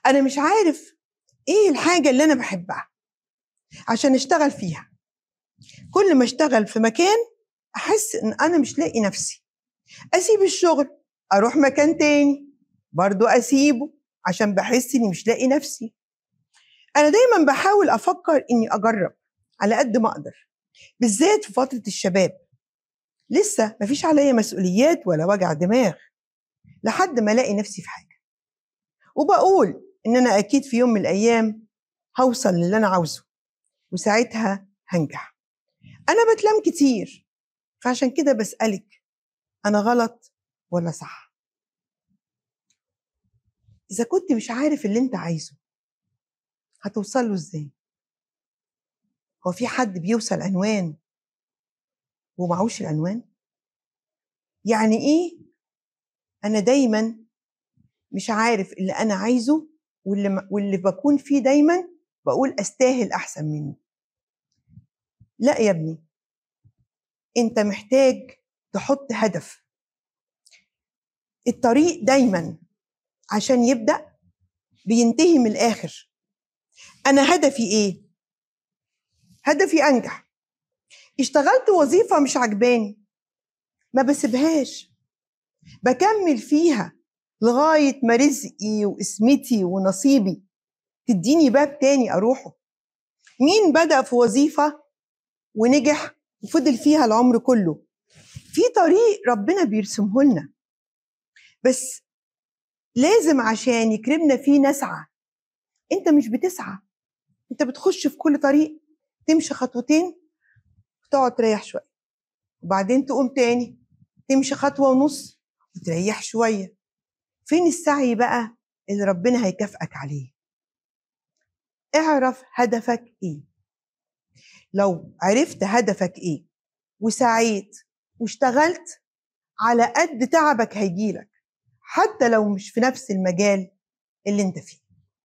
أنا مش عارف إيه الحاجة اللي أنا بحبها عشان أشتغل فيها. كل ما أشتغل في مكان أحس إن أنا مش لاقي نفسي، أسيب الشغل أروح مكان تاني برضو أسيبه عشان بحس إني مش لاقي نفسي. أنا دايما بحاول أفكر إني أجرب على قد ما أقدر، بالذات في فترة الشباب، لسه مفيش عليا مسؤوليات ولا وجع دماغ، لحد ما ألاقي نفسي في حاجة وبقول إن أنا أكيد في يوم من الأيام هوصل للي أنا عاوزه وساعتها هنجح. أنا بتلام كتير، فعشان كده بسألك، أنا غلط ولا صح؟ إذا كنت مش عارف اللي أنت عايزه هتوصل له إزاي؟ هو في حد بيوصل عنوان ومعوش العنوان؟ يعني إيه أنا دايما مش عارف اللي أنا عايزه واللي بكون فيه دايما بقول أستاهل أحسن مني؟ لا يا ابني، أنت محتاج تحط هدف. الطريق دايما عشان يبدأ بينتهي من الآخر. أنا هدفي إيه؟ هدفي أنجح. اشتغلت وظيفة مش عجباني ما بسيبهاش، بكمل فيها لغاية ما رزقي واسمتي ونصيبي تديني باب تاني أروحه. مين بدأ في وظيفة ونجح وفضل فيها العمر كله؟ في طريق ربنا بيرسمه لنا، بس لازم عشان يكرمنا فيه نسعى. انت مش بتسعى، انت بتخش في كل طريق تمشي خطوتين وتقعد تريح شوية، وبعدين تقوم تاني تمشي خطوة ونص وتريح شوية. فين السعي بقى اللي ربنا هيكافئك عليه؟ اعرف هدفك ايه. لو عرفت هدفك ايه وسعيت واشتغلت على قد تعبك هيجيلك، حتى لو مش في نفس المجال اللي انت فيه.